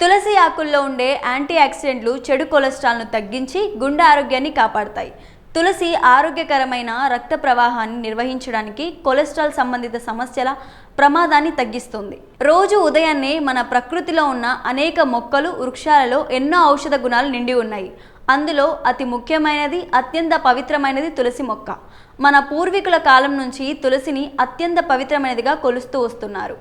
తులసి ఆకుల్లో ఉండే యాంటీ ఆక్సిడెంట్లు చెడు కొలెస్ట్రాల్ను తగ్గించి గుండె ఆరోగ్యాన్ని కాపాడతాయి. తులసి ఆరోగ్యకరమైన రక్త ప్రవాహాన్ని నిర్వహించడానికి, కొలెస్ట్రాల్ సంబంధిత సమస్యల ప్రమాదాన్ని తగ్గిస్తుంది. రోజు ఉదయాన్నే మన ప్రకృతిలో ఉన్న అనేక మొక్కలు, వృక్షాలలో ఎన్నో ఔషధ గుణాలు నిండి ఉన్నాయి. అందులో అతి ముఖ్యమైనది, అత్యంత పవిత్రమైనది తులసి మొక్క. మన పూర్వీకుల కాలం నుంచి తులసిని అత్యంత పవిత్రమైనదిగా కొలుస్తూ వస్తున్నారు.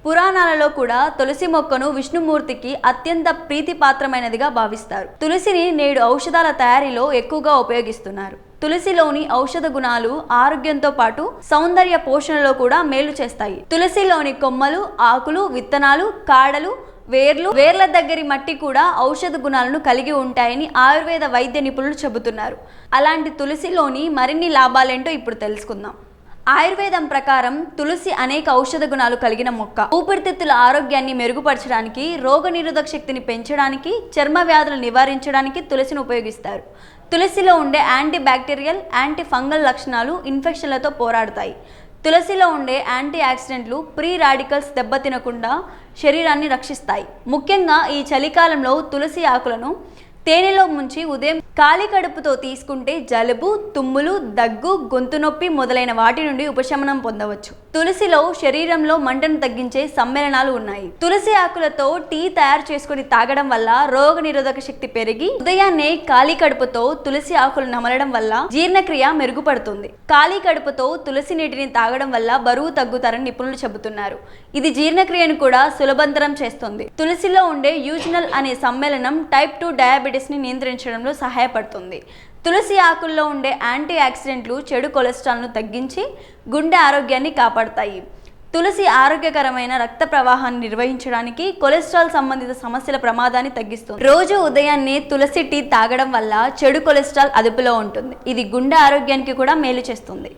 పురాణాలలో కూడా తులసి మొక్కను విష్ణుమూర్తికి అత్యంత ప్రీతిపాత్రమైనదిగా భావిస్తారు. తులసిని నేడు ఔషధాల తయారీలో ఎక్కువగా ఉపయోగిస్తున్నారు. తులసిలోని ఔషధ గుణాలు ఆరోగ్యంతో పాటు సౌందర్య పోషణలో కూడా మేలు చేస్తాయి. తులసిలోని కొమ్మలు, ఆకులు, విత్తనాలు, కాడలు, వేర్ల దగ్గరి మట్టి కూడా ఔషధ గుణాలను కలిగి ఉంటాయని ఆయుర్వేద వైద్య నిపుణులు చెబుతున్నారు. అలాంటి తులసిలోని మరిన్ని లాభాలేంటో ఇప్పుడు తెలుసుకుందాం. ఆయుర్వేదం ప్రకారం తులసి అనేక ఔషధ గుణాలు కలిగిన మొక్క. ఊపిరితిత్తుల ఆరోగ్యాన్ని మెరుగుపరచడానికి, రోగనిరోధక శక్తిని పెంచడానికి, చర్మ వ్యాధులు నివారించడానికి తులసిని ఉపయోగిస్తారు. తులసిలో ఉండే యాంటీ బ్యాక్టీరియల్, యాంటీ ఫంగల్ లక్షణాలు ఇన్ఫెక్షన్లతో పోరాడతాయి. తులసిలో ఉండే యాంటీ ఆక్సిడెంట్లు ఫ్రీ రాడికల్స్ దెబ్బతినకుండా శరీరాన్ని రక్షిస్తాయి. ముఖ్యంగా ఈ చలికాలంలో తులసి ఆకులను తేనెలో ముంచి ఉదయం ఖాళీ కడుపుతో తీసుకుంటే జలుబు, తుమ్ములు, దగ్గు, గొంతు నొప్పి మొదలైన వాటి నుండి ఉపశమనం పొందవచ్చు. తులసిలో శరీరంలో మంటను తగ్గించే సమ్మేళనాలు ఉన్నాయి. తులసి ఆకులతో టీ తయారు చేసుకుని తాగడం వల్ల రోగ నిరోధక శక్తి పెరిగి, ఉదయాన్నే ఖాళీ కడుపుతో తులసి ఆకులు నమలడం వల్ల జీర్ణక్రియ మెరుగుపడుతుంది. ఖాళీ కడుపుతో తులసి నీటిని తాగడం వల్ల బరువు తగ్గుతారని నిపుణులు చెబుతున్నారు. ఇది జీర్ణక్రియను కూడా సులభంతరం చేస్తుంది. తులసిలో ఉండే యూజినల్ అనే సమ్మేళనం టైప్ 2 డయాబెటిస్ ని నియంత్రించడంలో సహాయపడుతుంది. తులసి ఆకుల్లో ఉండే యాంటీ ఆక్సిడెంట్లు చెడు కొలెస్ట్రాల్ను తగ్గించి గుండె ఆరోగ్యాన్ని కాపాడతాయి. తులసి ఆరోగ్యకరమైన రక్త ప్రవాహాన్ని నిర్వహించడానికి, కొలెస్ట్రాల్ సంబంధిత సమస్యల ప్రమాదాన్ని తగ్గిస్తుంది. రోజు ఉదయాన్నే తులసి టీ తాగడం వల్ల చెడు కొలెస్ట్రాల్ అదుపులో ఉంటుంది. ఇది గుండె ఆరోగ్యానికి కూడా మేలు చేస్తుంది.